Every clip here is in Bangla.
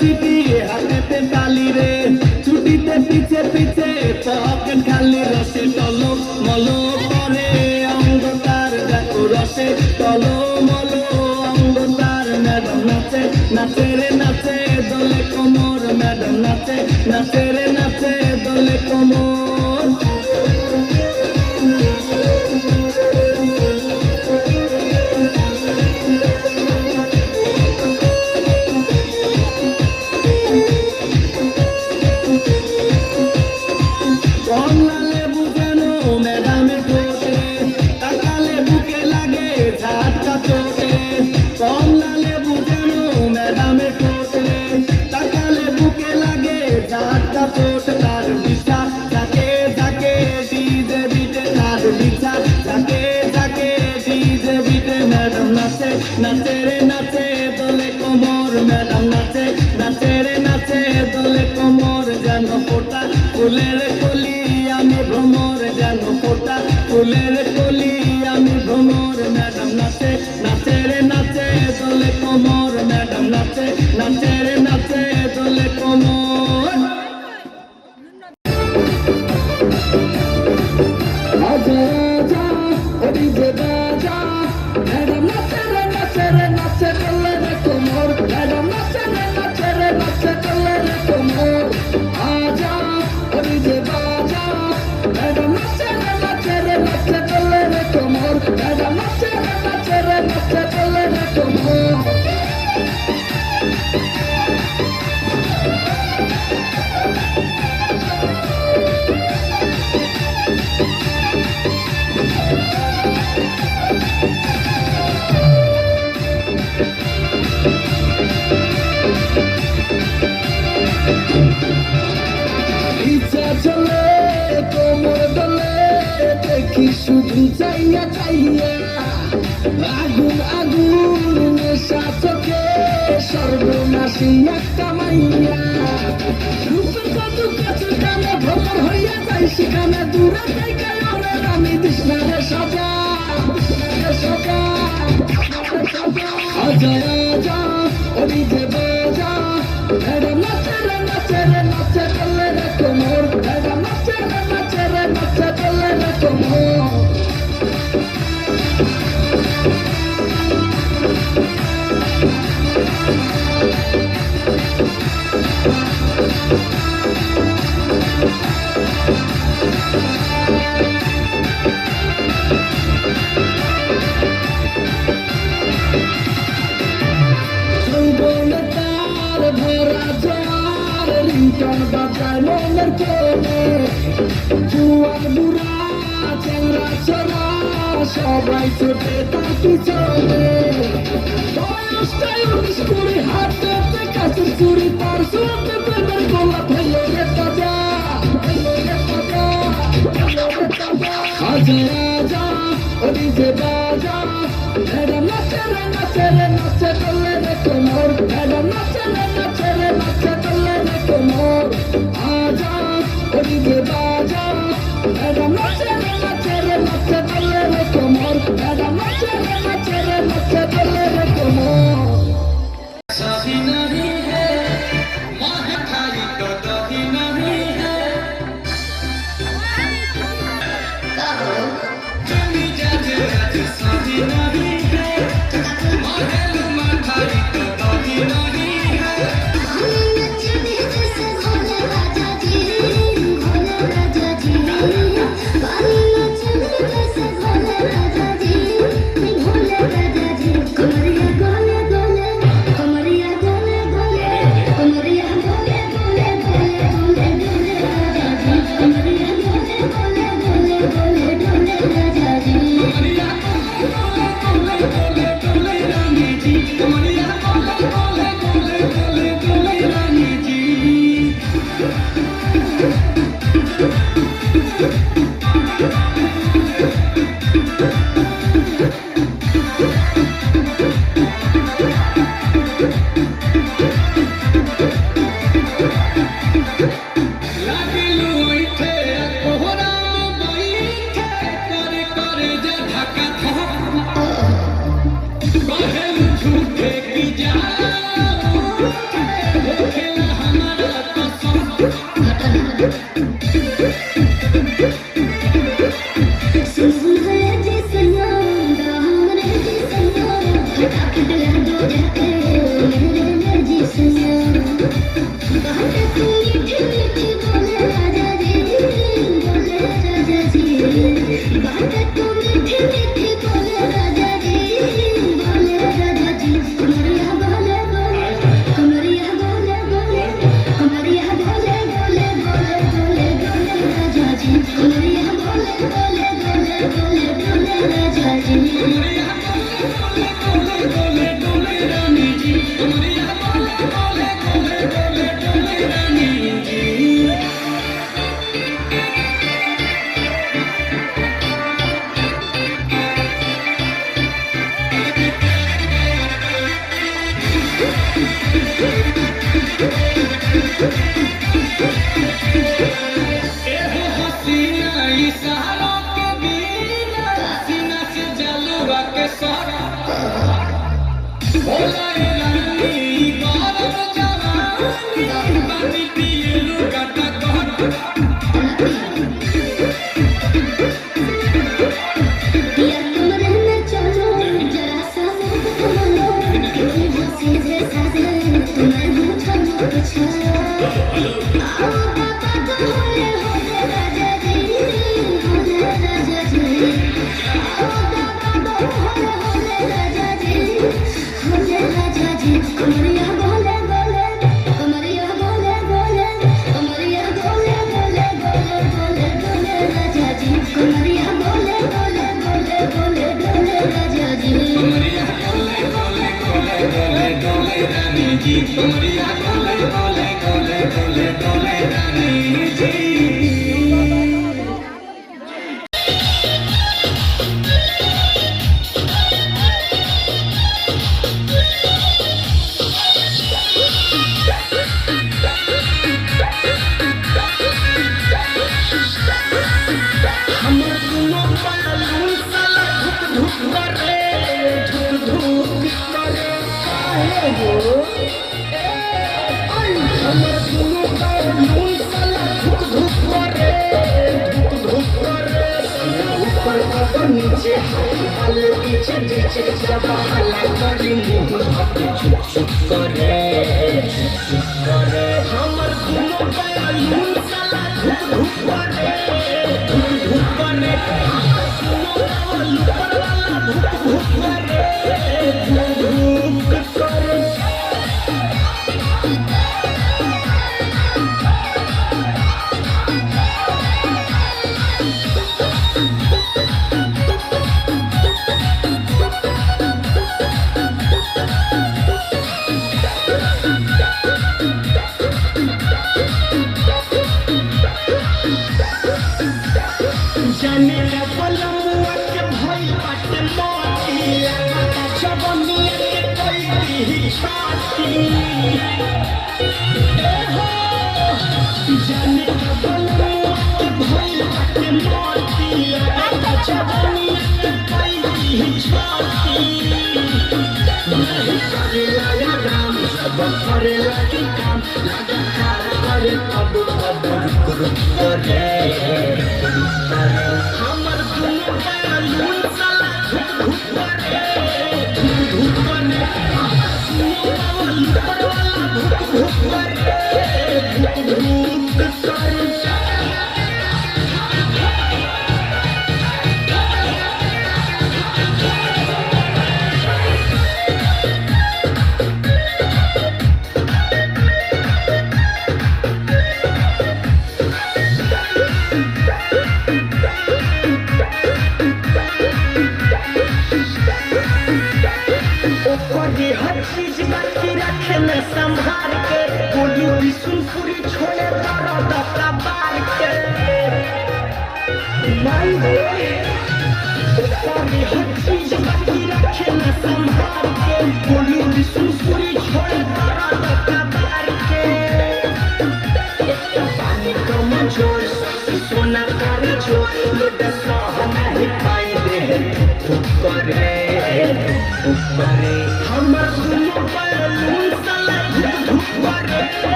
চিঠি হাতেতে তালি রে ছুটিতে পিছে পিছে পকেট খালি রসে টলো মলো করে অঙ্গ তার দেখো রসে টলো মলো অঙ্গ তার ম্যাডাম নাচে নাচে রে নাচে দোলে কোমর ম্যাডাম নাচে নাচে রে নাচে দোলে কোমর কমলা লেবু যেন ম্যাডামে ঠোঁটে তাকালে বুকে লাগে ঝাটকা চোটে কমলা লেবু যেন ম্যাডামে ঠোঁটে তাকালে বুকে লাগে ঝাটকা চোট তার বিছা যাকে যাকে ডিজে বিটে তার বিছা যাকে যাকে ডিজে বিটে ম্যাডাম নাচে নাচে রে নাচে দোলে কোমর ম্যাডাম নাচে নাচে রে নাচে দোলে কোমর যেন ফোটা ফুলের কলি আমি ভ্রমর যেন ফোটা ফুলের কলি আমি ভ্রমর ম্যাডাম নাচে নাচে রে নাচে দোলে কোমর ম্যাডাম নাচে নাচে রে নাচে দোলে কোমর আজা আজা ওই যে বাজা ম্যাডাম নাচে রে নাচে রে নাচে দোলে রে কোমর ম্যাডাম নাচে রে নাচে রে নাচে দোলে রে কোমর আজা ওই যে বাজা ম্যাডাম নাচে রে নাচে রে নাচে দোলে রে কোমর ম্যাডাম নাচে রে নাচে রে নাচে দোলে রে কোমর ইচ্ছা চলে কোমর দলে দেখি শুধু চাইয়া চাইয়া আগুন আগুন নেশা চোখে সর্বনাশী একটা মাইয়া রূপের কত কাছে কানে ভ্রমণ হইয়া যাই সেখানে দূরে থেকে ওরে আমি তৃষ্ণারে সজা সজা আজা আজা ওই যে বাজা ম্যাডাম নাচে রে নাচে রে নাচে দোলে রে কোমর ম্যাডাম নাচে রে নাচে রে নাচে দোলে রে কোমর যৌবনে তার ভরা জোয়ার রিংটন বাজায় মনের কোণে জুয়ান বুড়া চ্যাংরা ছোড়া সবাই ছোটে তার পিছনে বয়সটাই 19-20 হাতে কাছে চুরি তার সুরতে প্রেমের গোলাপ হইল রে তাজা আজা আজা ওই যে বাজা ম্যাডাম নাচে রে নাচে রে নাচে দোলে রে কোমর ম্যাডাম নাচে রে নাচে রে নাচে দোলে রে কোমর আজা ওই যে বাজা ম্যাডাম নাচে রে নাচে রে নাচে দোলে রে কোমর ম্যাডাম নাচে রে নাচে রে নাচে দোলে রে কোমর सभी नहीं है वहाँ खाली तो दही नहीं है जमी जाते सभी नहीं है महल माथा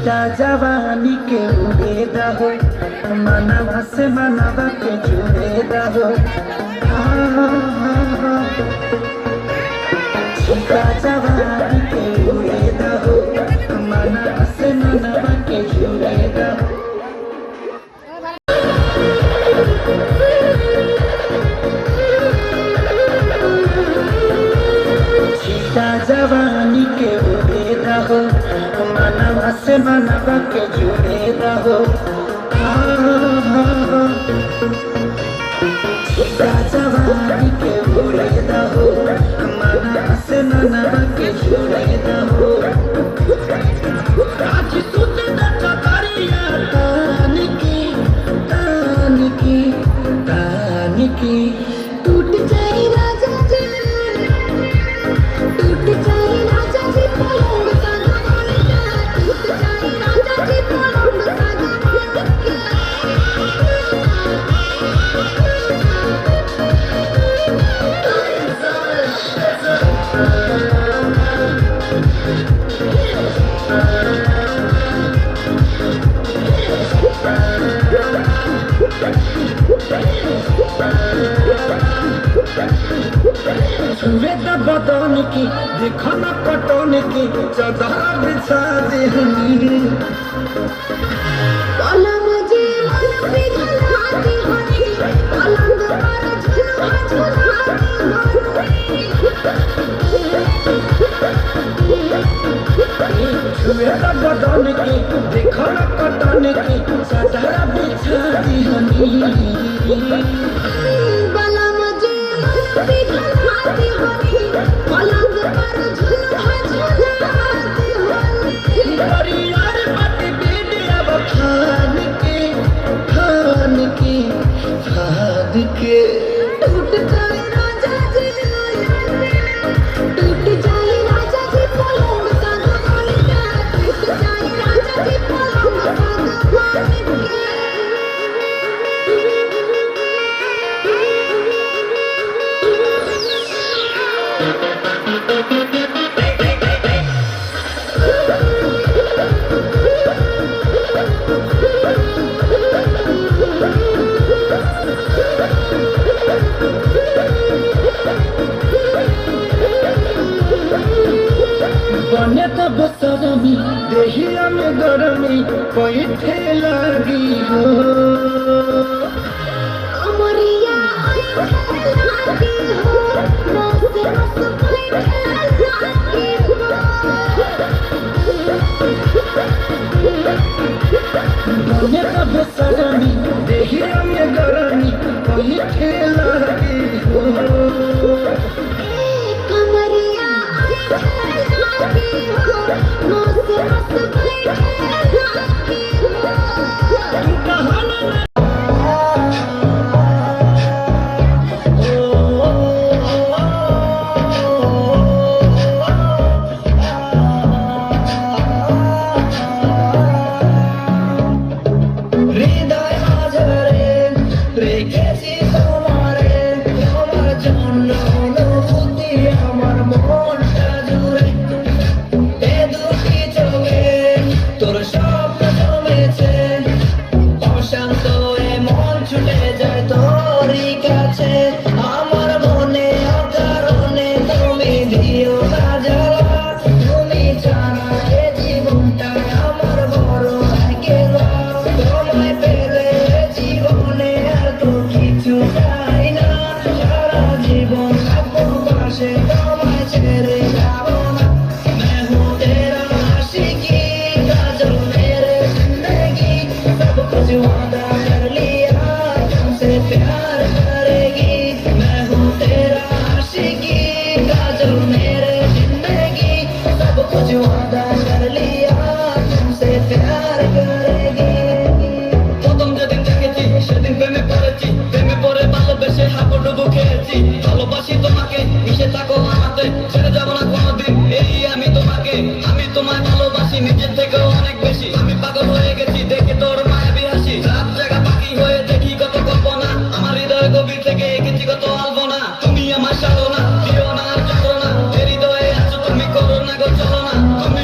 छीटा जवानी के उड़े दहो मनवा से मनवा के जुड़े दहो छीटा जवानी के उड़े दहो मनवा से मनवा के जुड़े दहो जवानी के उड़े दहो मनवा से मनवा के जुड़े दहो जवानी के उड़े दहो मनवा से मनवा के जुड़े दहो आज सुत करिया तान की टूट जाए राजा जी टूट जाए राजा जी पलंग सागा मालिका टूट जाए राजा जी पलंग सागा मालिका बदन की देखो न पटन की चादर बिछा दी पलंग जी मन पिघलाती होनी पलंग पर झुलवा झुलाती होनी बदन की देखो न पटन की चादर बिछा दी पलंग जी मन पिघलाती होनी पलंग पर झुलवा झुलाती होनी यार पति बेटिया खान के टूट जाए राजा जी टूट जाए राजा जी पलंग सागा मालिका टूट जाए राजा जी पलंग सागा बने तब सरमी देहिया में गरमी पैठे लगी हो अमरिया लागी हो रोज रस बैठे लागी बने तब सरमी देहिया में गरमी पैठे लगी हो कमरिया लागी हो रोज रस बैठे लागी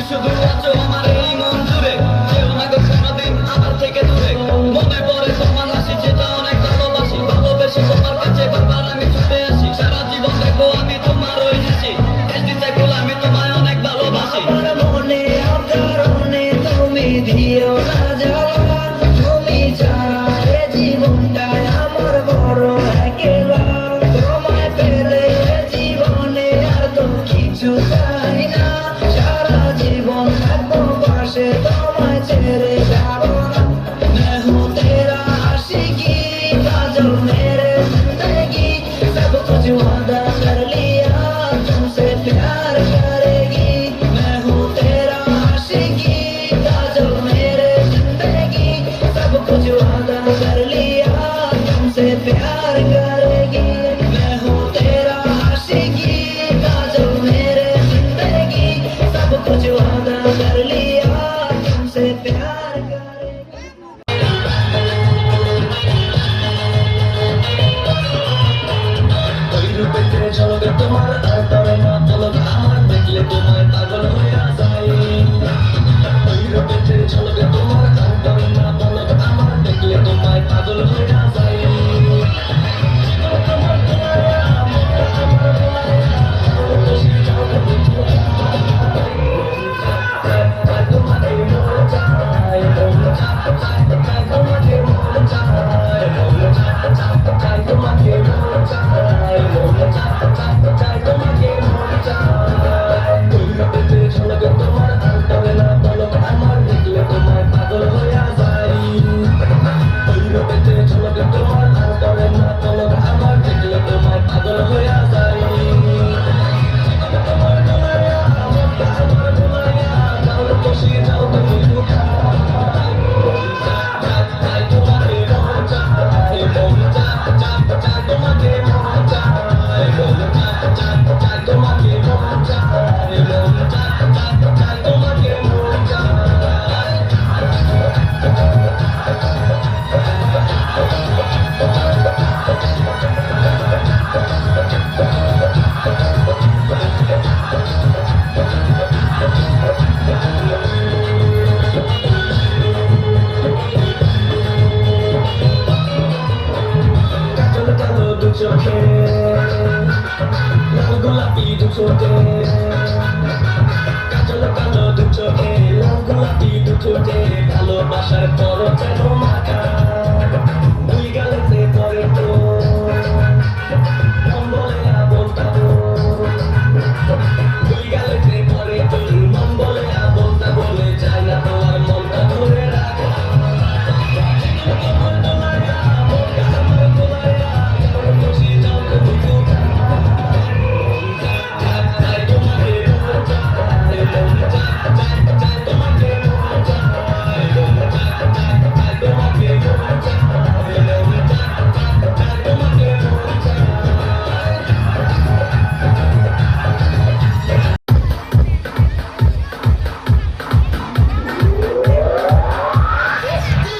শুধু আছো আমার এই মন জুড়ে। ভালোবাসার পর যেন মাখা দুই গালেতে পরে তো মন বলে বলতা দুই গালেতে পরে তোর মন বলে বলতা বলে যায় না তোমার মনটা ধরে রাখা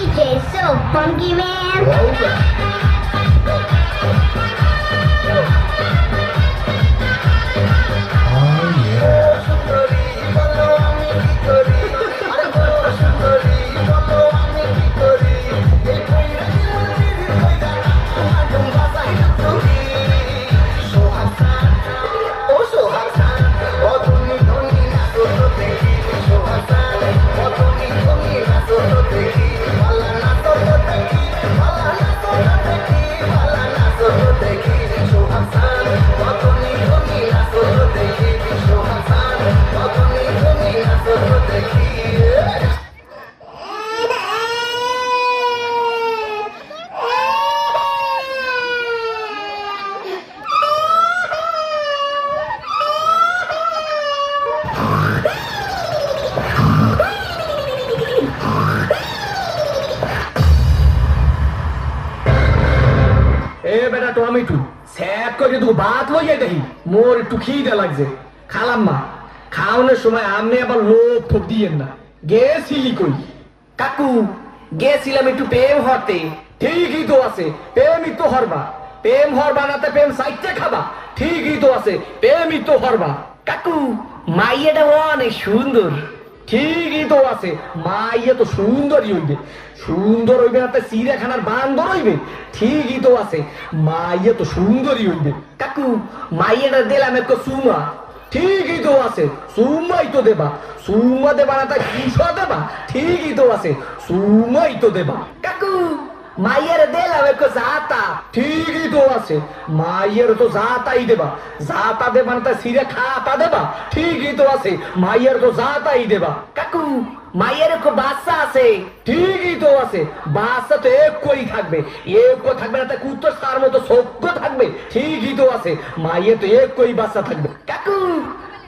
DJ so funky, man. এ বেটা টমেটো স্যাক করে তুই ভাত লইয়া দেখি মোর একটু খিদে লাগছে খালাম মা খাওয়ানোর সময় আপনি আবার লোক ঠোক দিয়েন না গেছিলি কই কাকু গেছিলাম একটু প্রেম হরতে ঠিকই তো আছে প্রেমই তো হরবা প্রেম হরবা না তো প্রেম সাইটে খাবা ঠিকই তো আছে প্রেমই তো হরবা কাকু মাইয়াটা অনেক সুন্দর ঠিকই তো আছে মাইয়া তো সুন্দরই হইবে সুন্দর হইবে না তো চিড়িয়াখানার বান্দর হইবে ঠিকই তো আছে মাইয়া তো সুন্দরই হইবে কাকু মাইয়াটা দিলাম একটু সুমা ঠিকই তো আছে সুমাই তো দেবা সুমা দেবা না তা কিসা দেবা ঠিকই তো আছে সুমাই তো দেবা কাকু মাইয়ের দিলাম একটু জাতা ঠিকই তো আছে মাইয়ের তো জাতাই দেবা জাতা দেবা না তা সিরে খাতা দেবা ঠিকই তো আছে মাইয়ের তো জাতাই দেবা কাকু মাইয়ের একটু বাচ্চা আছে ঠিকই তো আছে বাচ্চা তো একই থাকবে একই থাকবে না তা কুত্তো তার মতো সভ্য থাকবে ঠিকই তো আছে মাইয়ের তো একই বাচ্চা থাকবে কাকু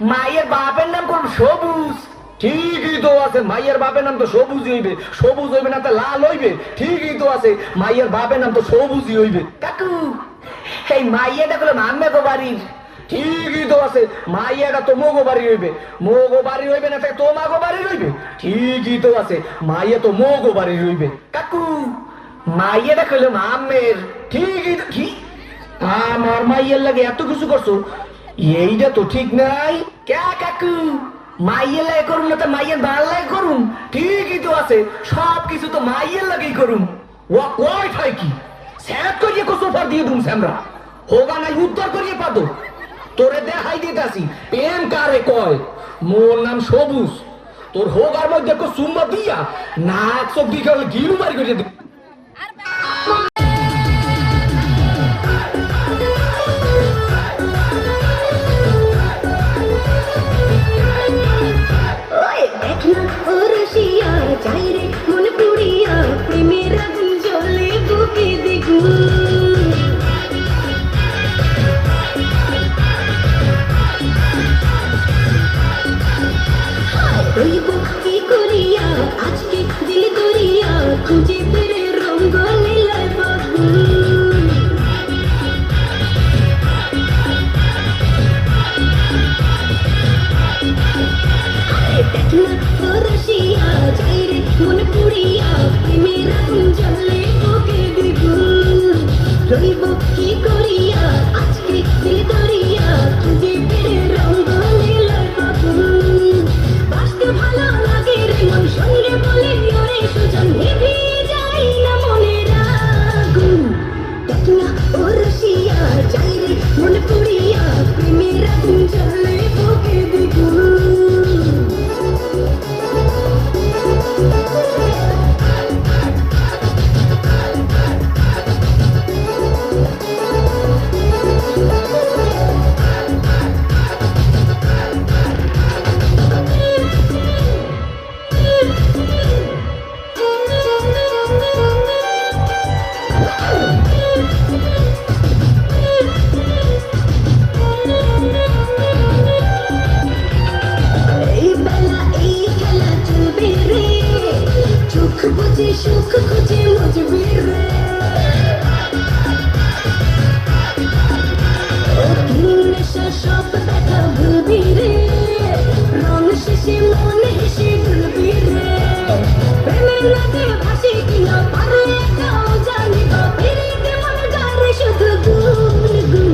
মাইয়ের বাপের নাম কোন সবুজ ঠিকই তো আছে মাইয়ের বাপের নাম তো সবুজই হইবে সবুজ হইবে না তো লাল হইবে ঠিকই তো আছে মাইয়ের বাপের নাম তো সবুজই হইবে কাকু এই মাইয়াটা গুলো মানবে গো বাড়ির ঠিকই তো আছে মাইয়াটা তো মোগো বাড়ি হইবে মোগো বাড়ি হইবে না তো মাগো বাড়ি হইবে ঠিকই তো আছে মাইয়া তো মোগো বাড়ি হইবে কাকু মাইয়াটা কইলো আমের ঠিকই তো কি আমার মাইয়ের লাগে এত কিছু করছো এইটা তো ঠিক নাই কে কাকু মাইয়ের লাগে করুন না তো মাইয়ের ভাল লাগে করুন ঠিকই তো আছে সব কিছু তো মাইয়ের লাগেই করুন ও কয় ঠাই কি স্যাট করিয়ে সোফার দিয়ে দুম স্যামরা হোগা নাই উত্তর করিয়ে পাতো তোরে দেখাই দিতেছি প্রেম কারে কয় মোর নাম সবুজ তোর হোগার মধ্যে সুম্মা দিয়া নাক চোখ দিকে গিলু বাড়ি করে দিই আজকে দিল করিয়া খুঁজে ফিরে রঙ্গ লীলায় বাবু দেখনা রসিয়া যাই রে মন পুড়িয়া প্রেমের আগুন জ্বলে বুকে দ্বিগুণ রইব কি করিয়া আজকে দিল করিয়া খুঁজে ফিরে রঙ্গ লীলায় বাবু বাসতে ভালো লাগে রে মন সঙ্গে বলে ওরে সুজন নিভিয়ে যাই না মনের আগুন দেখনা রসিয়া যাই রে মন পুড়িয়া প্রেমের আগুন জ্বলে বুকে দ্বিগুণ খুঁজে সুখ খুঁজে মজবি রে নেশা সব ব্যথা ভুলবি রে রং শেষে মন হেসে ভুলবি রে প্রেমের নদী ভাসি কিনা পারে একাও জানিবা ফিরিতে মন গারে শুধু গুন গুন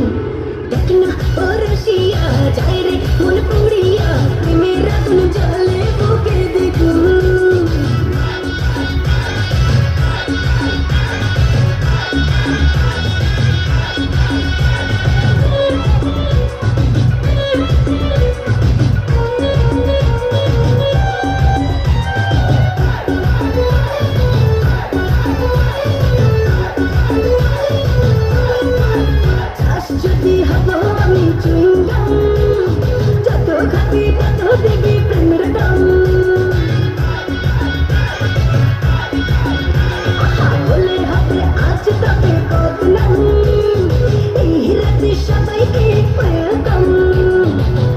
দেখ না ও রসিয়া যায় রে মন পুড়িয়া প্রেমের আগুন জ্বলে বুকে দ্বিগুণ যদি হব আমি চুইংগাম যত খাবি তত দিবি প্রেমের দাম বলে হবে আজ তবে বদনাম এই রাতে সবাইকে ওয়েলকাম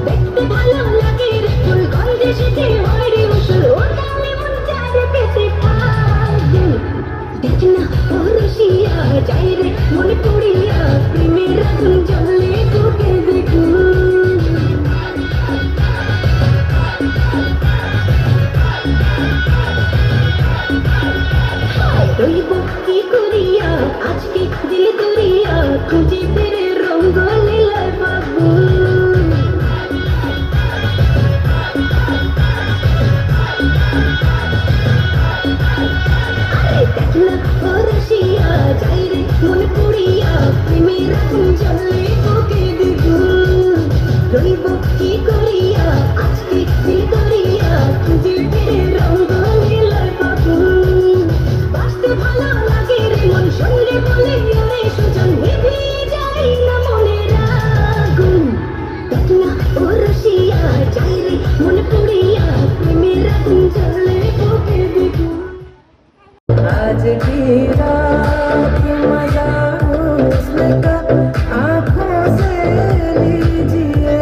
দেখতে ভালো লাগে রে ফুল গন্ধে সেটি হয় রে উসুল ওটালে মন চারে পেতে থাকবে দেখ না ও রসিয়া যাই রে মনে পড়িয়া প্রেমের আগুন জ্বলে বুকে দ্বিগুণ রইব কি করিয়া আজকে দিল দরিয়া খুঁজে ফিরে রঙ্গ লীলায় বাবু দেখনা ও রসিয়া যাই রে মনে পড়িয়া প্রেমের আগুন জ্বলে বুকে দ্বিগুণ রইব কি করিয়া আজকে দিল দরিয়া খুঁজে ফিরে রঙ্গ লীলায় বাবু বাঁচতে ভালো লাগে রে মন শুনলে বলে রে সুজন নিভে যায় না মনের আগুন দেখ না ও রসিয়া যাই রে মনে পড়িয়া প্রেমের আগুন জ্বলে বুকে দ্বিগুণ आज की रात मजा हुस्न का आँखों से लीजिए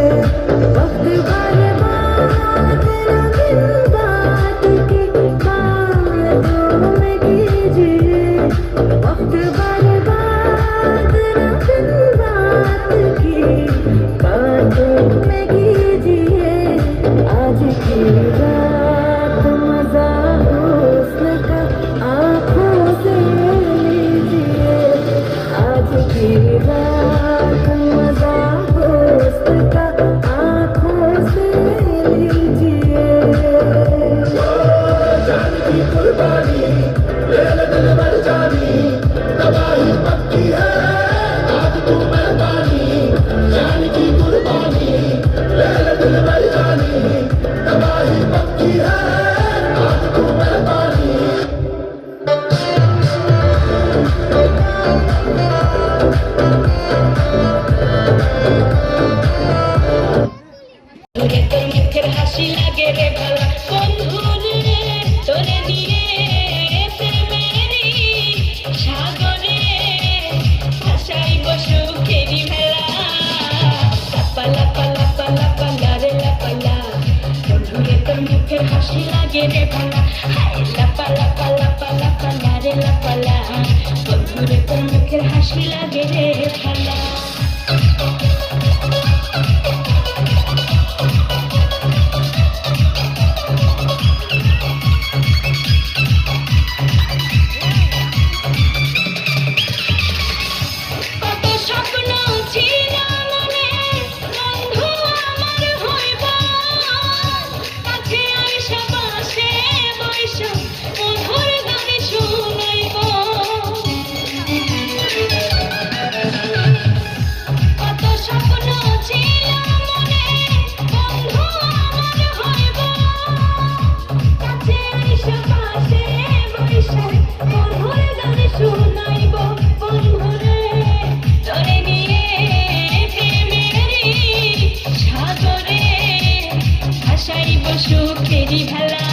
वक्त बर्बाद न दिन बात की बातों में कीजिए वक्त बर्बाद न दिन बात की बातों में कीजिए आज की रात मजा हुस्न का आँखों से लीजिए आज की रात मजा हुस्न का आँखों से लीजिए जान की कुर्बानी ले ले दिल मर जानी तबाही पक्की है आज तू मेहरबानी जान की कुर्बानी ले ले दिल मर जानी तबाही पक्की है आज तू मेहरबानी মুখের হাসি লাগে রে ভালা বন্ধু রে তোরে দিয়ে প্রেমেরি সাগরে ভাসাই বসু খেরি মেলা লাপা লাপা লাপা লাপা লারে লাপা লা বন্ধু রে তোর মুখের হাসি লাগে রে ভালা হাই লাপা লাপা লাপা লাপা লারে লাপা লা বন্ধু রে তোর মুখের হাসি লাগে রে ভালা কত স্বপ্ন ছিল মনে বন্ধু আমার হইব কাছে আইসা পাশে বইসা মধুর গান শুনাইব কত স্বপ্ন ছিল মনে বন্ধু আমার হইব কাছে আইসা পাশে বইসা মধুর গান শুনাইব বন্ধুরে তোরে নিয়ে প্রেমেরি সাগরে ভাসাইব সুখেরি ভেলা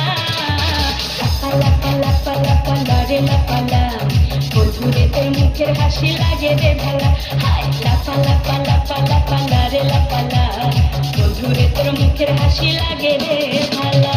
লাপা লাপা লাপা লাপা লারে লাপা লা বন্ধুরে তোর মুখের হাসি লাগে রে ভেলা হাই লাপা লাপা লাপা লাপা লারে লাপা লা বন্ধুরে তোর মুখের হাসি লাগে রে ভালা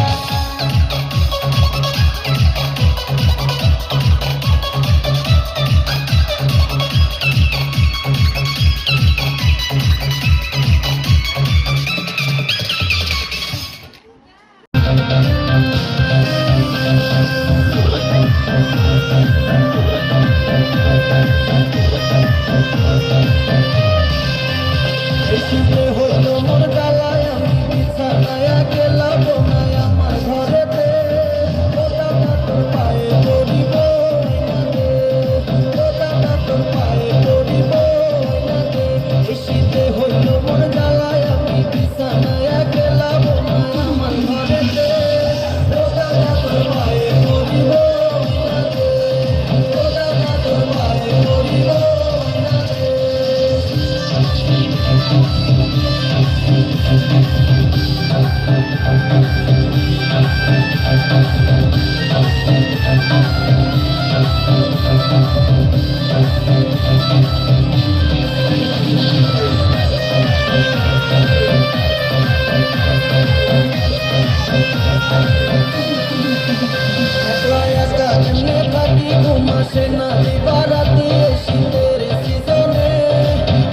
মাসে না দিবারাতে শীতের সিজনে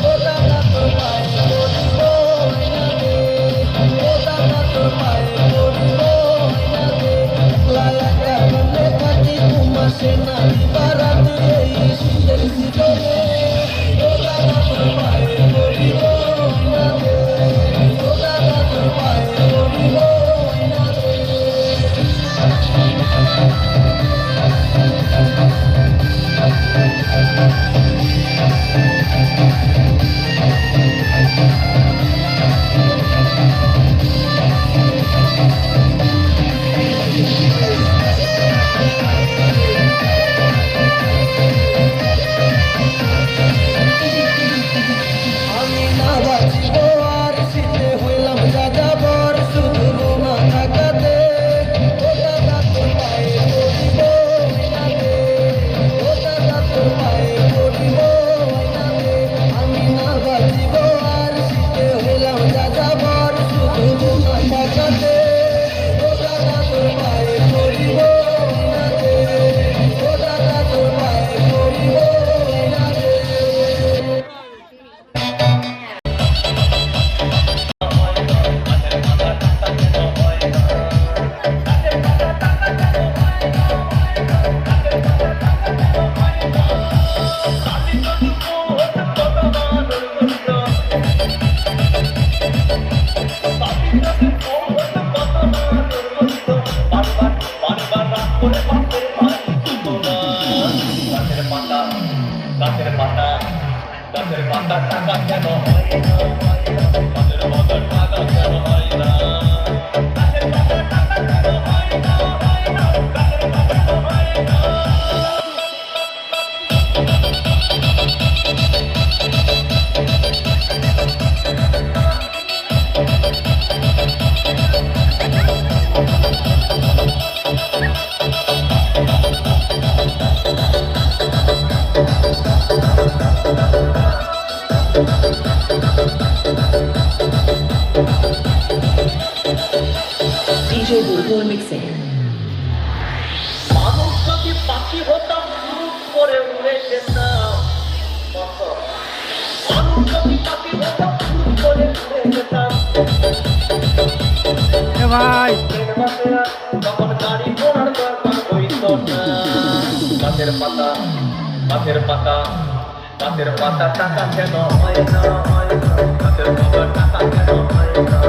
ও দাদা তোর পায়ে পড়িব না দে ও দাদা তোর পায়ে পড়িব না দে একলা একা মনে থাকি দু মাসে না দিবারাতে শীতের সিজনে ও দাদা তোর পায়ে পড়িব না দে ও দাদা তোর পায়ে পড়িব না দে আমি না বাঁচিব আর শীতে হইলাম যাযাবর শুধু রোনা থাকাতে ও দাদা তোর পায়ে পড়িব না দে ও দাদা তোর পায়ে পড়িব না দে আমি না বাঁচিব আর শীতে হইলাম যাযাবর শুধু রোনা থাকাতে ও দাদা তোর পায়ে পড়িব না দে ও দাদা তোর পায়ে পড়িব না দে গাছের পাতা টাকা কেন হয় না গাছের পাতা টাকা কেন হয় না গাছের পাতা টাকা কেন হয় না গাছের পাতা কেন হয় না DJ Bulbul mixing. মানুষ যদি পাখি হতাম চুপ করে উড়ে যেতাম মানুষ যদি পাখি হতাম চুপ করে উড়ে যেতাম ভাই তখন গাড়ি ঘোড়ার দরকার হইত না গাছের পাতা গাছের পাতা গাছের পাতা টাকা কেন হয় না গাছের পাতা টাকা কেন হয় না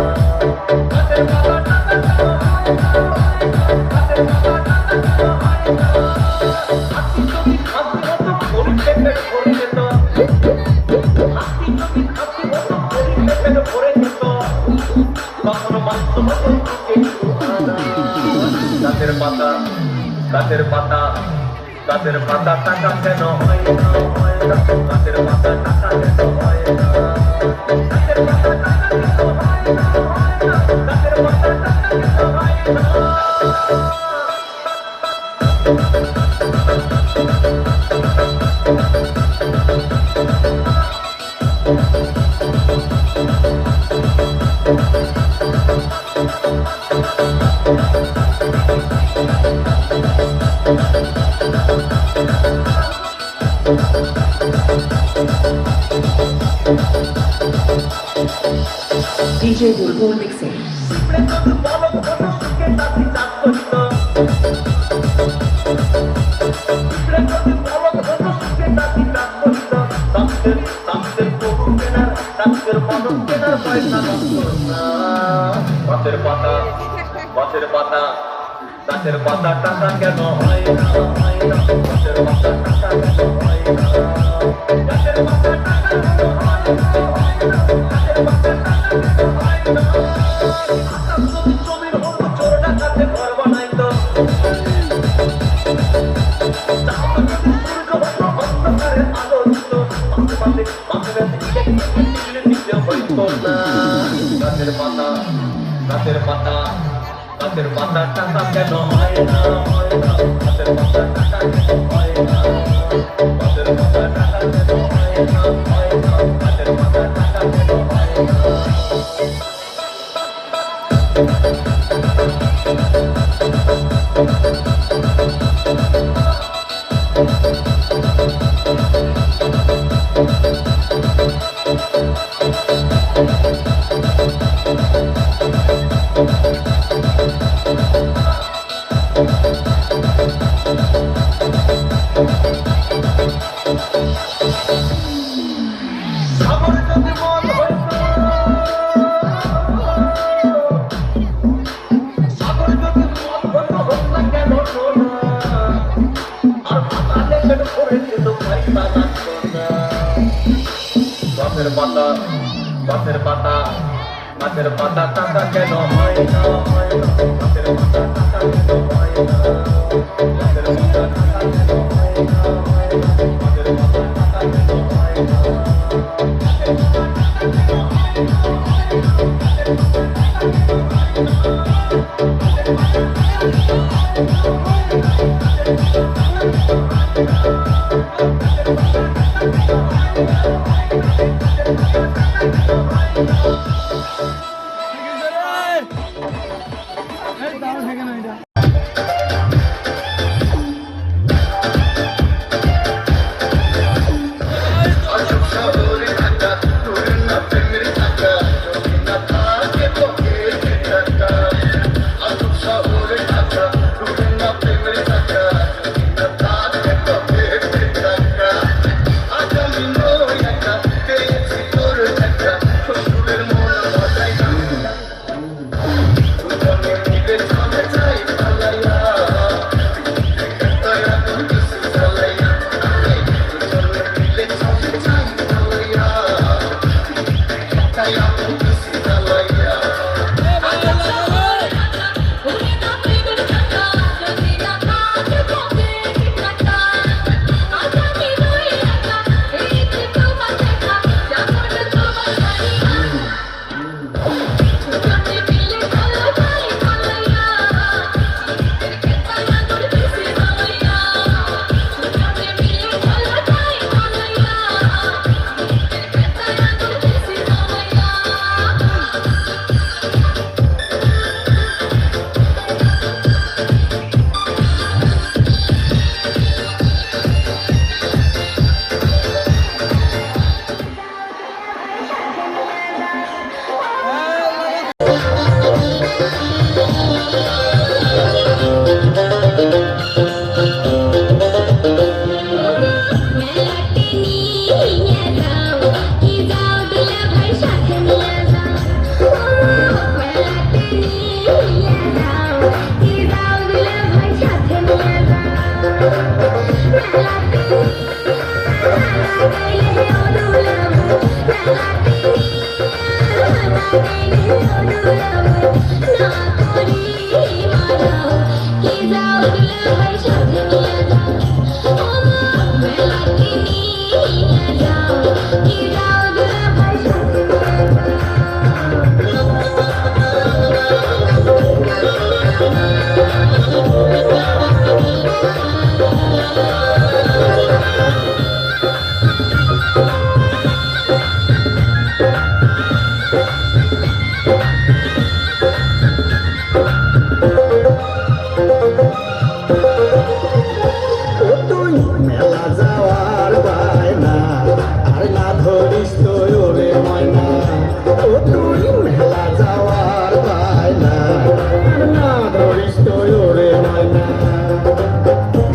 গাছের পাতা টাকা কেন হয় না গাছের পাতা টাকা কেন হয় না হাতি যদি খাসি হতো গরিব পেটে ভরে যেত হাতি যদি খাসি হতো গরিব পেটে ভরে যেত কখনো বাস্তবতা গাছের পাতা গাছের পাতা গাছের পাতা টাকা কেন হয় না গাছের পাতা টাকা কেন হয় না গাছের পাতা টাকা কেন হয় না গাছের পাতা টাকা কেন হয় না DJ Bulbul mixing. গাছের পাতা গাছের পাতা গাছের পাতা টাকা কেন হয় না গাছের পাতা টাকা কেন হয় না গাছের পাতা টাকা কেন হয় না গাছের পাতা টাকা কেন হয় না জমির হতো চোর ডাকাতে ঘর বানাইতো অন্ধকারে আলো দিত মাঝে মাঝে নিতে হইতো না গাছের পাতা গাছের পাতা গাছের পাতা টাকা কেন হয় না গাছের পাতা টাকা কেন হয় না গাছের পাতা টাকা কেন হয় না গাছের পাতা টাকা কেন হয় না আর পাতা দেখে পড়েছে তো ভাই বাবা সোনা গাছের পাতা গাছের পাতা গাছের পাতা টাকা কেন হয় না গাছের পাতা টাকা কেন হয় না গাছের পাতা টাকা কেন হয় না গাছের পাতা টাকা কেন হয় না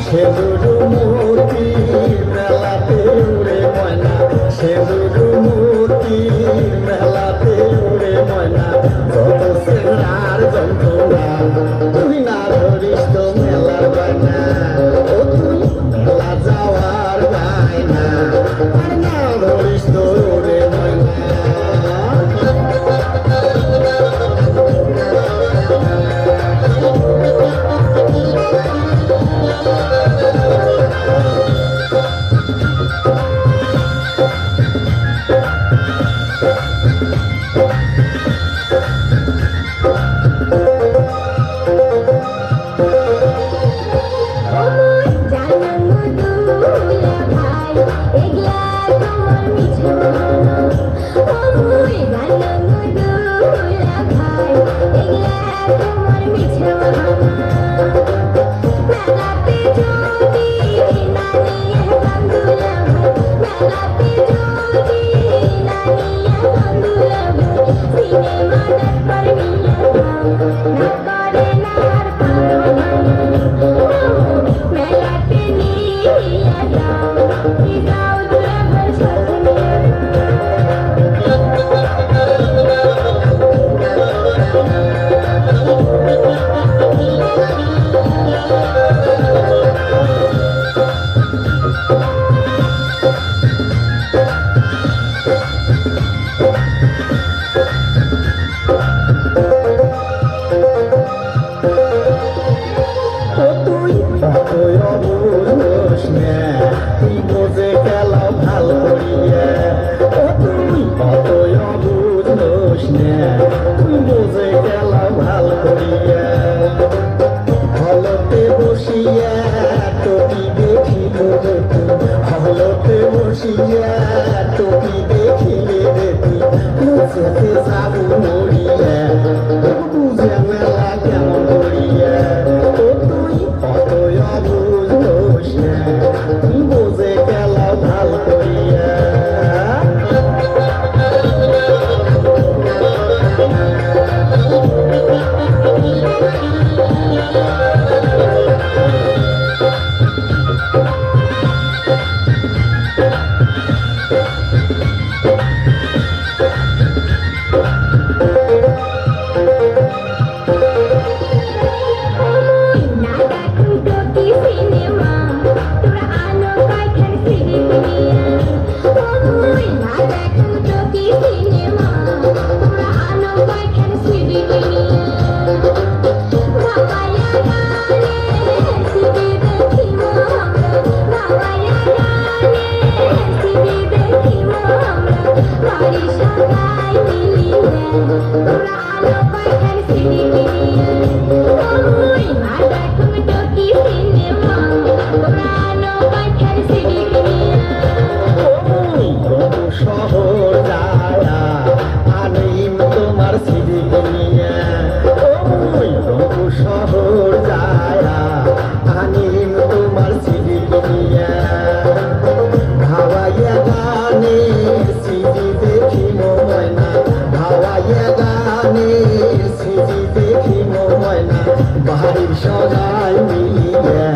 সে বসিয়া টপি দেখিলে দেখি মুছেতে যাবো মরিয়া বুঝে মেলা কেমন করিয়া ও তুই কত অবুঝ দোষ বুঝে গেল ভাল করিয়া শহর যায়া আনিম তোমার সিঁড়ি কিনিয়া ওই রঘু শহর যায়া আনিম তোমার সিঁড়ি কিনিয়া ভাওয়াইয়া গানে সিঁড়ি দেখি ময়না ভাওয়াইয়া গানে সিঁড়ি দেখি ময়না বাড়ির সজাই মিলিয়া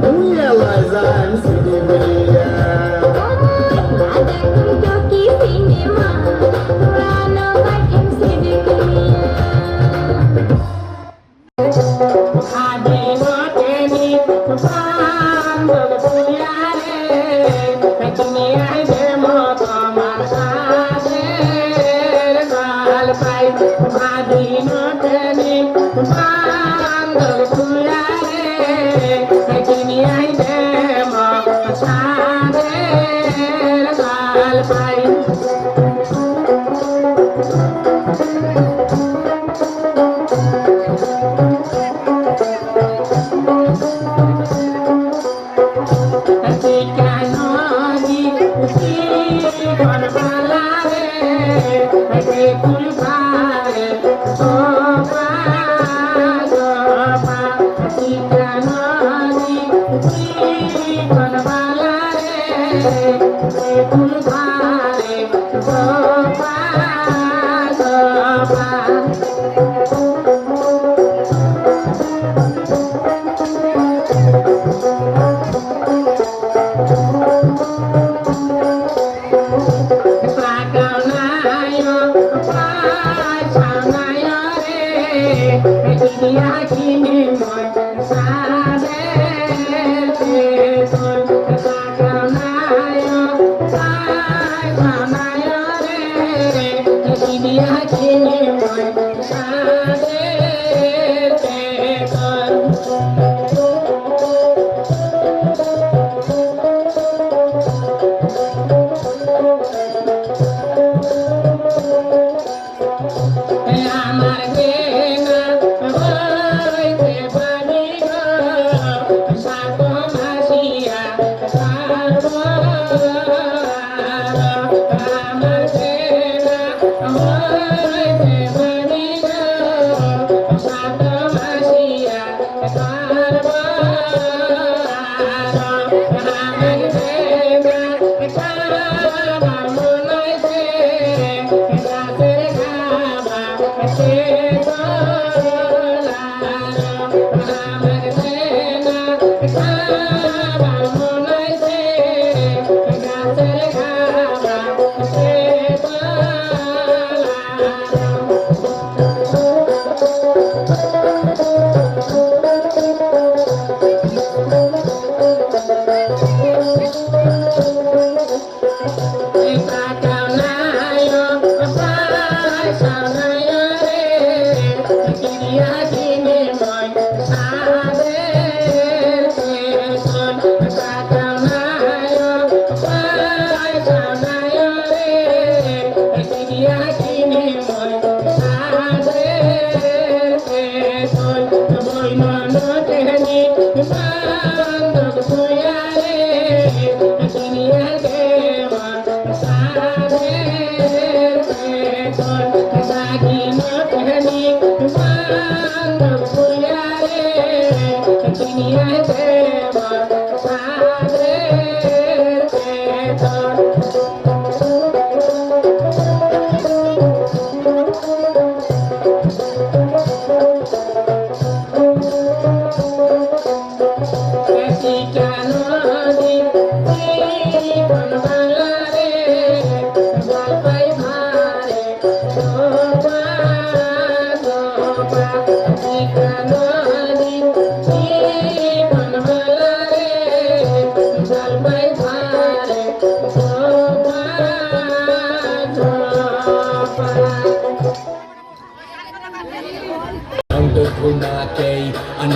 মুইয়ালায় যান সিঁড়ি মিলিয়া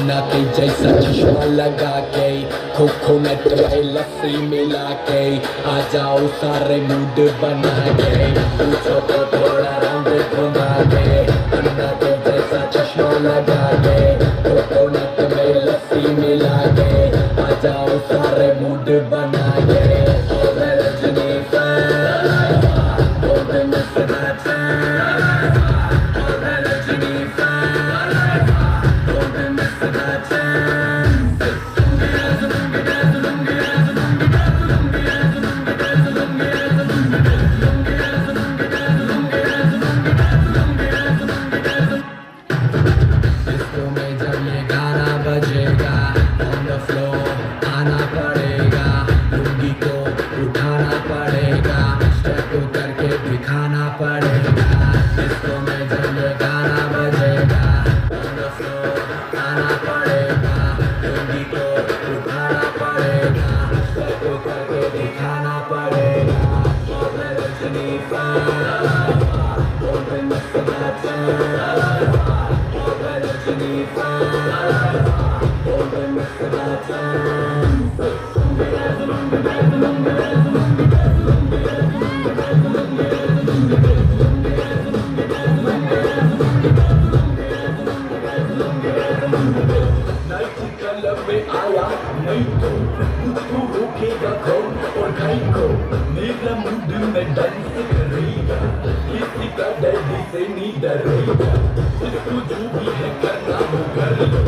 अन्ना के जैसा चश्मा लगा के कोकोनट में लस्सी मिला के आ जाओ सारे मूड बना के पूछो तो थोड़ा रंग घुमा के अन्ना के जैसा चश्मा लगा के कोकोनट में लस्सी मिला के आ जाओ सारे मूड बना के रजनी दिखाना पड़ेगा इसको में जब ये गाना बजेगा आना पड़ेगा लुंगी को उठाना पड़ेगा सबको करके दिखाना पड़ेगा रजनी आया नहीं तो उसको रोकेगा कौन और खाई को मेरा मूड में डांस करेगा किसी का दर्द से नहीं डरेगा इसको जो भी है करना वो कर लो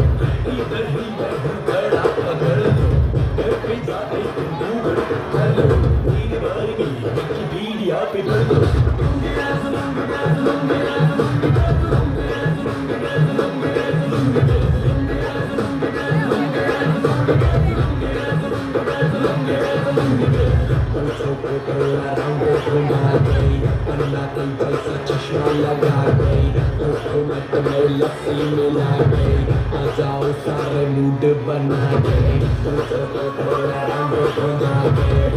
इधर ही मैं हूँ बड़ा पकड़ लो घर पे जाके तुम दूर कर लो तीन बार की विकिपीडिया पे पढ़ लो चश्मा लगा गई कोकोनट में लस्सी मिला गई आ जाओ सारे मूड बना गए थोड़ा रंग घुमा गए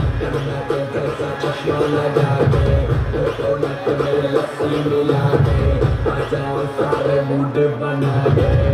जैसा चश्मा लगा गए कोकोनट में लस्सी मिला गए आ जाओ सारे मूड बना गए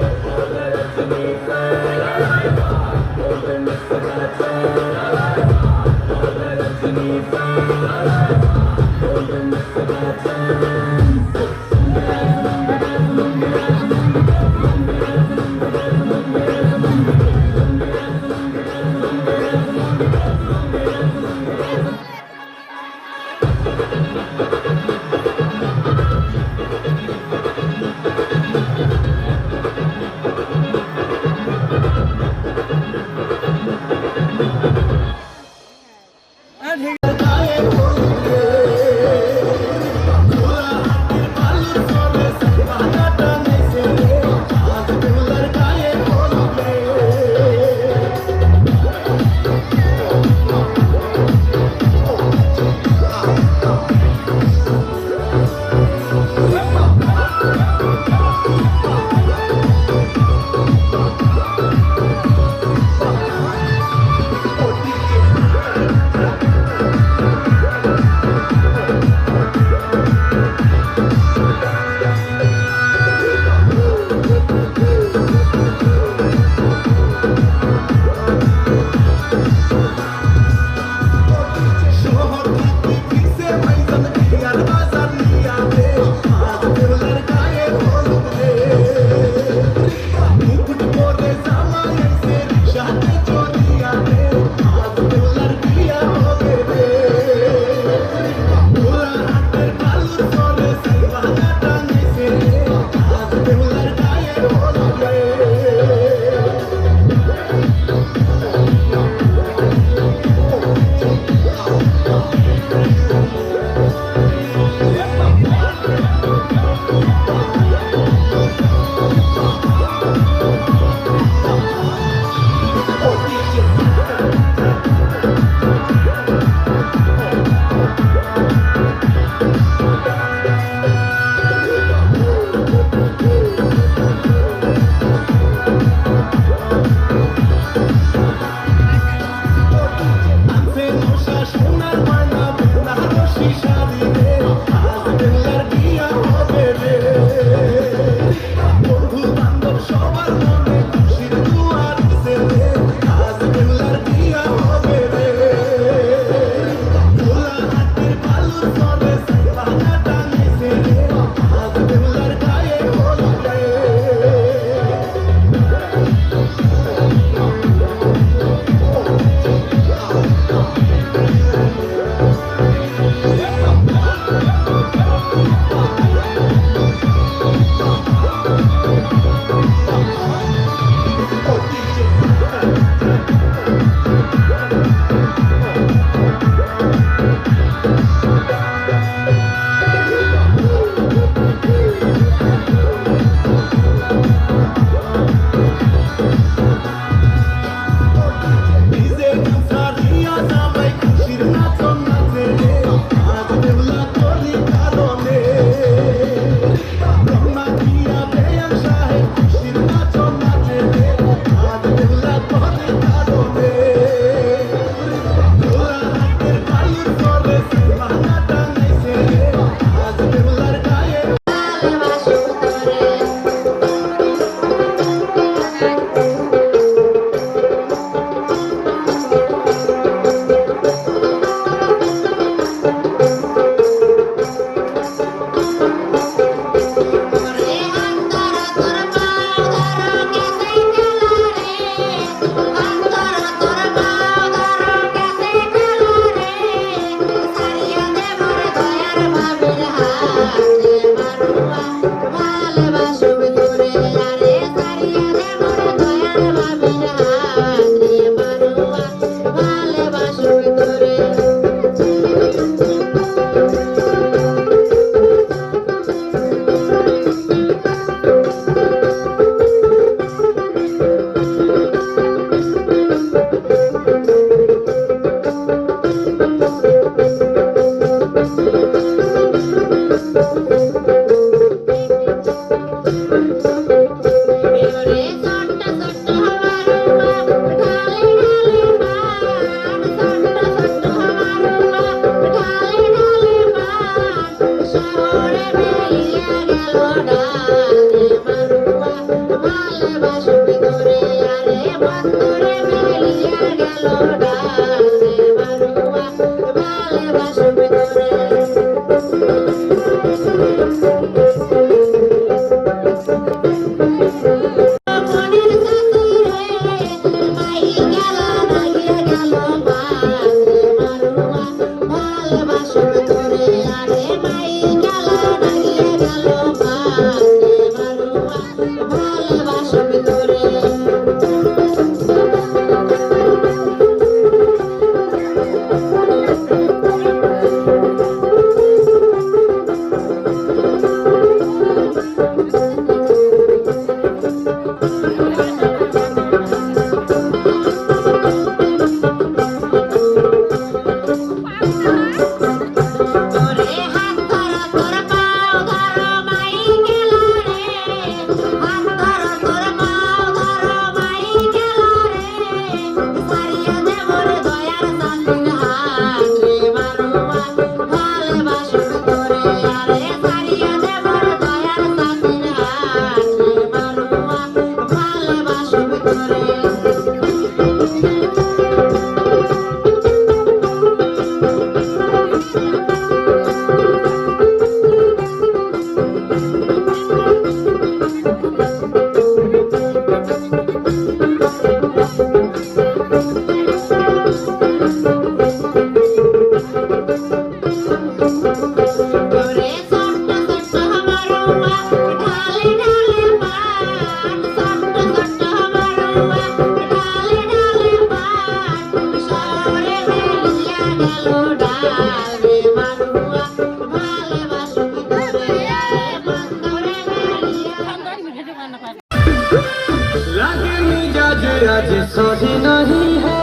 लगे मिजाज आज सही नहीं है,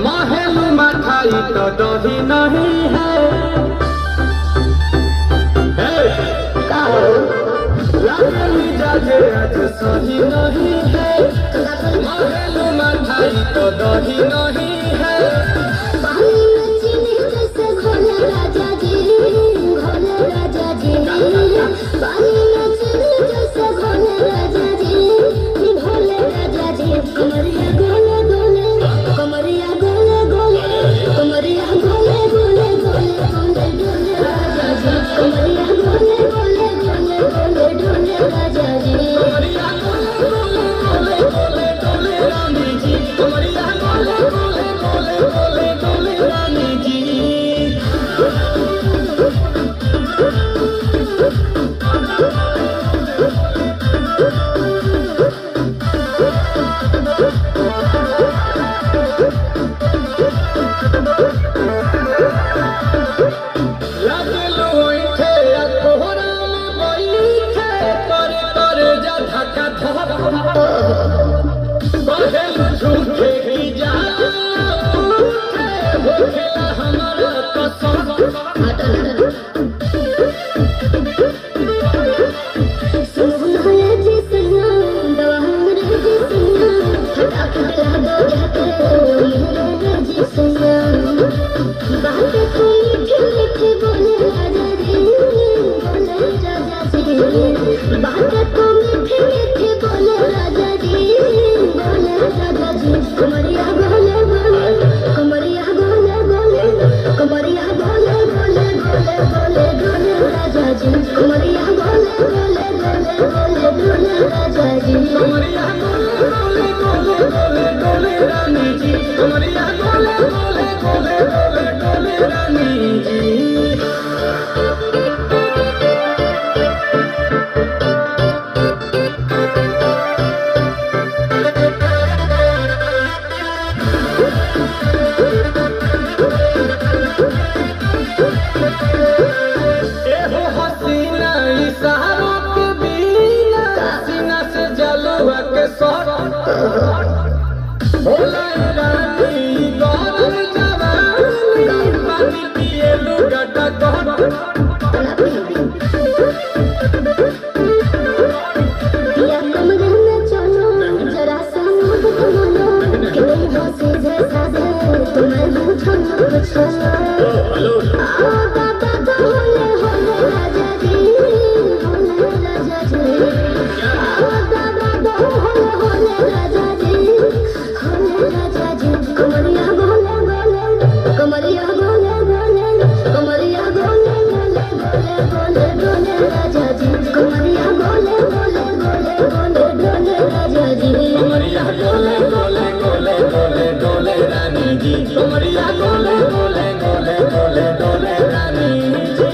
महल मठाई तो दही नहीं है। लगे मिजाज आज सही नहीं है, महल मठाई तो दही नहीं है। Hola, ঝনক ছলক হ্যালো দাদা হলে হলে রাজা জি হলে রাজা জি দাদা হলে হলে রাজা জি হলে রাজা জি কমরিয়া গোলে গোলে কমরিয়া গোলে গোলে কমরিয়া গোলে গোলে গোলে গোলে গোলে রাজা জি কমরিয়া গোলে গোলে গোলে গোলে গোলে রাজা জি कमरिया गोले गोले गोले गोले डोले रानी जी कमरिया गोले गोले गोले गोले डोले रानी जी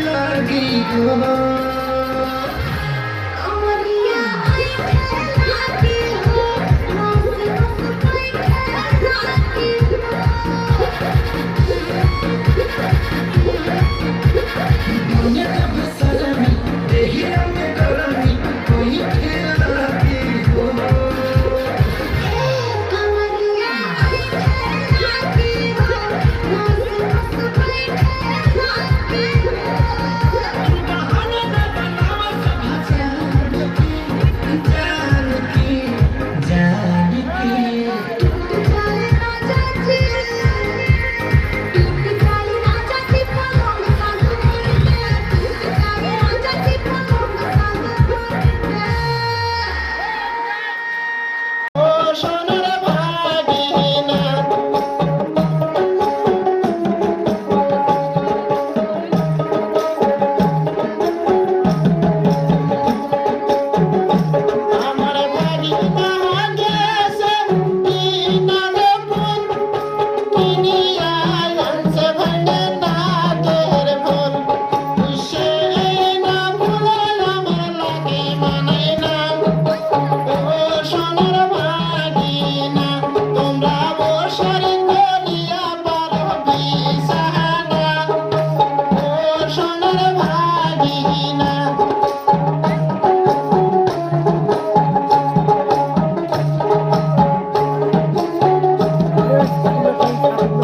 লাগি গো कमरिया लागे हो मस्त मस्त लागे दुनिया जब सजनी देहिया में गरमी कोई खेल लागी गो कमरिया लागे हो मस्त मस्त लागे बहाना न बनावा सब जान की टूट जाए राजा जी पलंग संग टूट जाए राजा जी पलंग संग ও সোনার ভাগিনা আমার ভাগিনা গেছে কিনারে ফুল কিনিয়া আনছে ভাঙে নাগের ফুল সে না ফুলে আমার লাগে মানে না ও সোনার ভাগিনা তোমরা বসর করিয়া পারো বিছানা ও সোনার ভাগিনা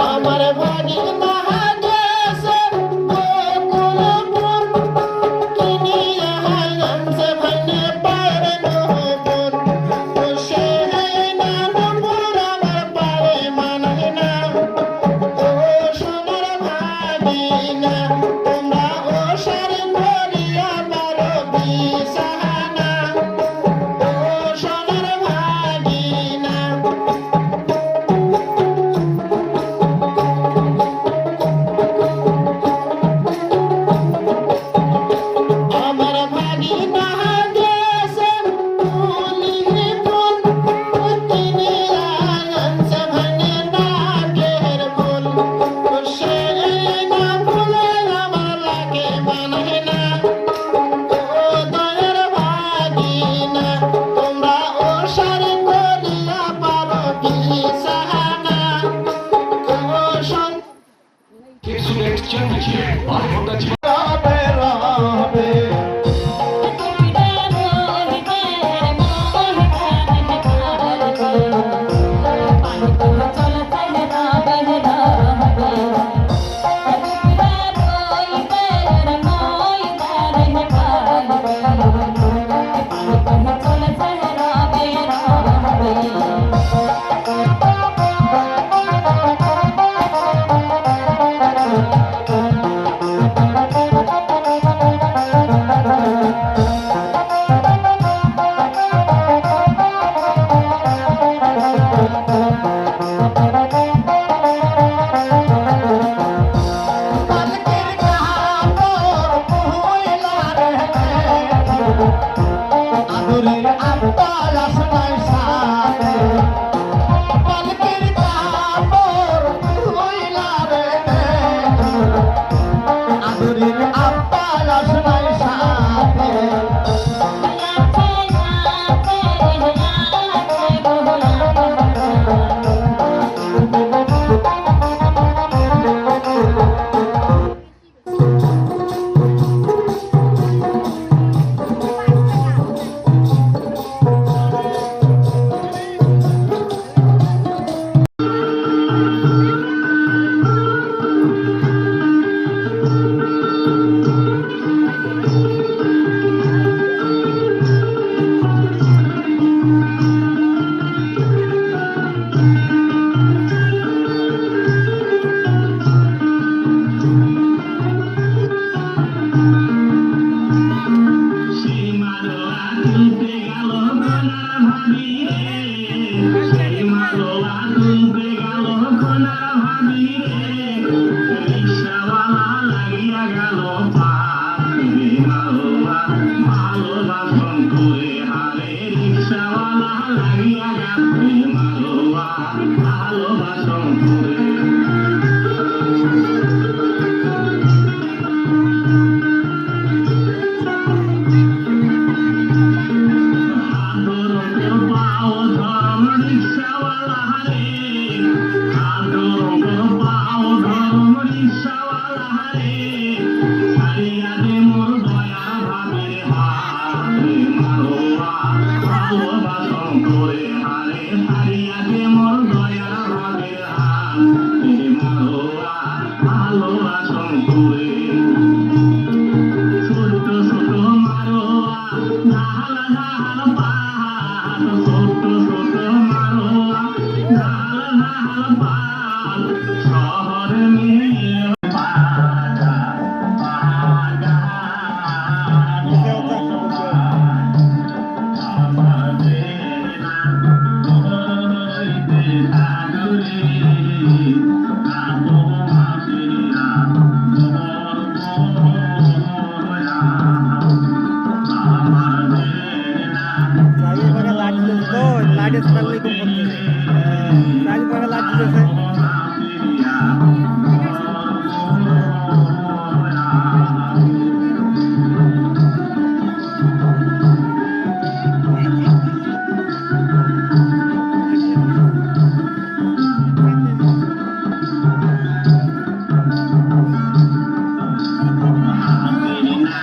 আমার ভাগিনা গেছে গোকুলপুর কিনিয়া আনছে ভাঙে পারে নহবুর সে না নপুর আমার পারে মানে না ও সোনার ভাগিনা তোমরা ওসর করিয়া পারো বিছানা ও সোনার ভাগিনা আমার ভাগিনা গেছে ফুলিনি ফুল কিনিয়া আনছে ভাঙে নাগের ফুল সে না ফুলে আমার লাগে মানে না ও দয়ার ভাগিনা তোমরা ওসর করিয়া পারো বিছানা ও সন কিছু এক্সচেঞ্জ আর ঘন্টা রাবে রাবে পালকের কাপড় পয়লা রে আদরের আব্বাল আসনাই সাথে পালকের কাপড় পয়লা রে আদরের আব্বাল আসনাই সাথে ভালোবাসন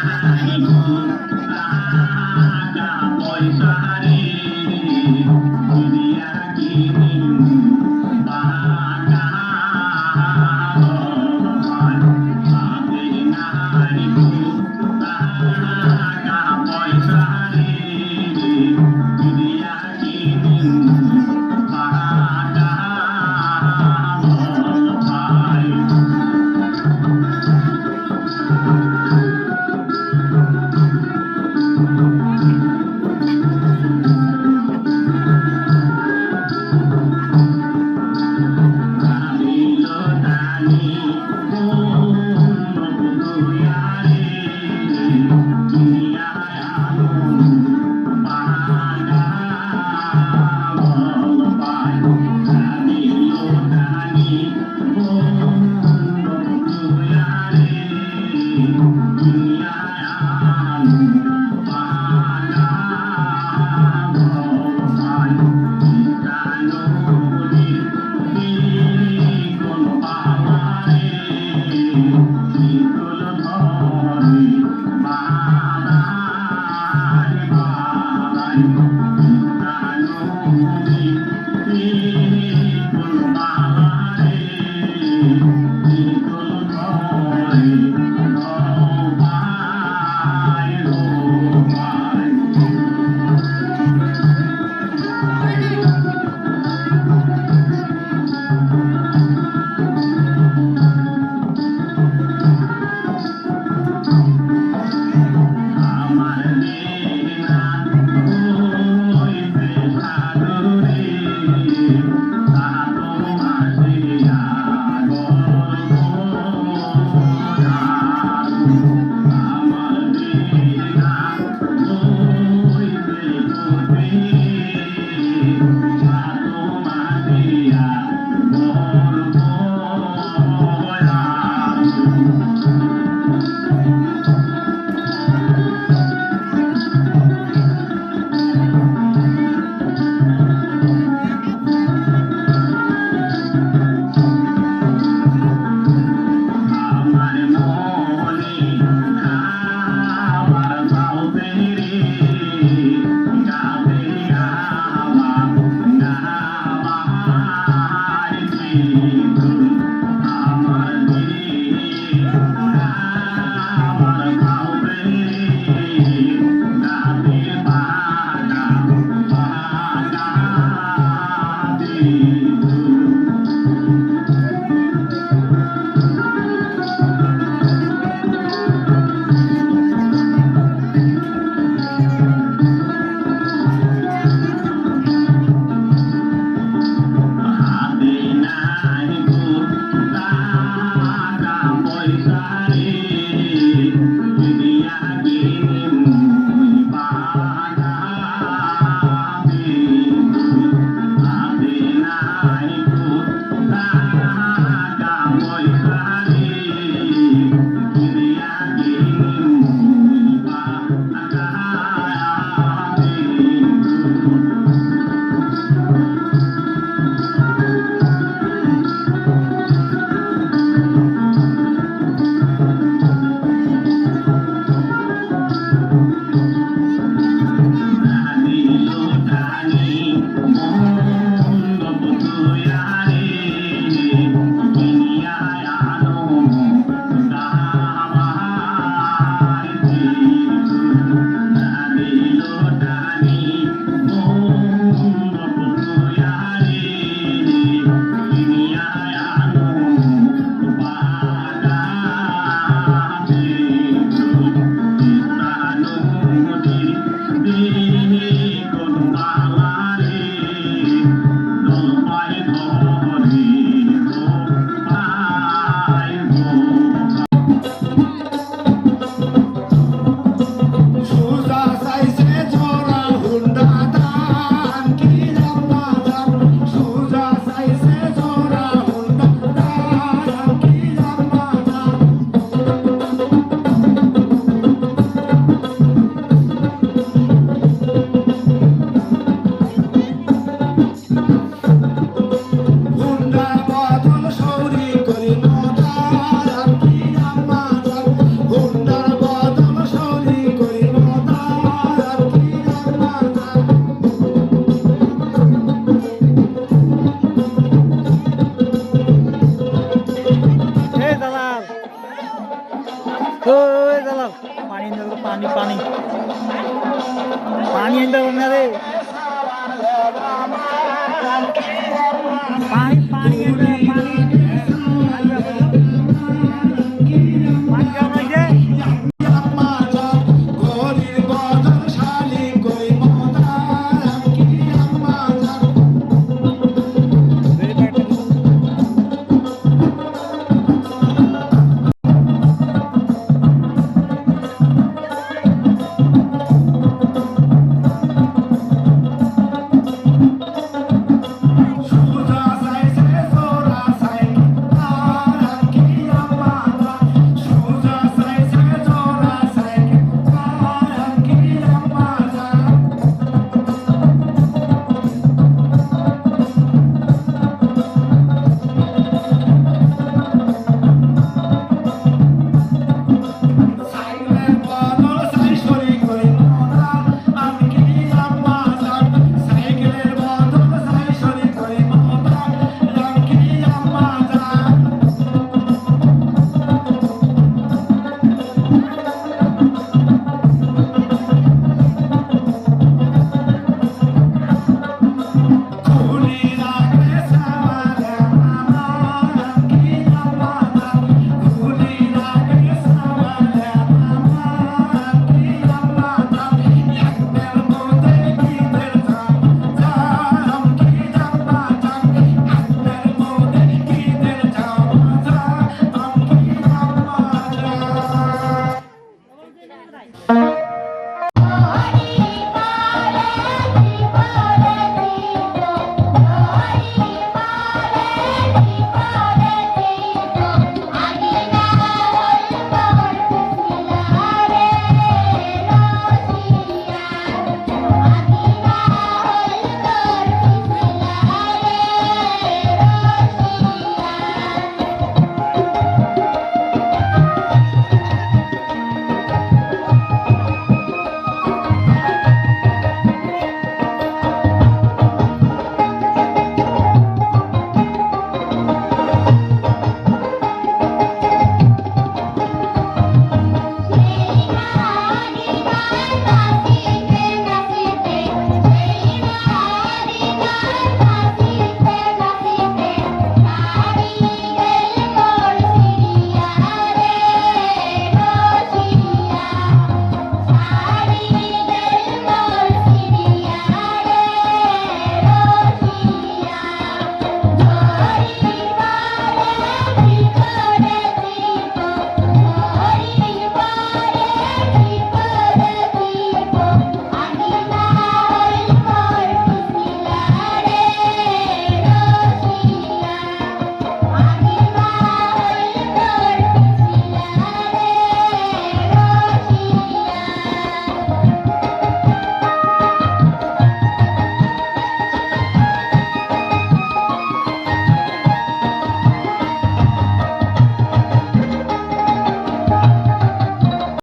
Bye. লাও পানি এনে দাও পানি পানি পানি এনে দাও না রে পানি পানি এনে দাও, পানি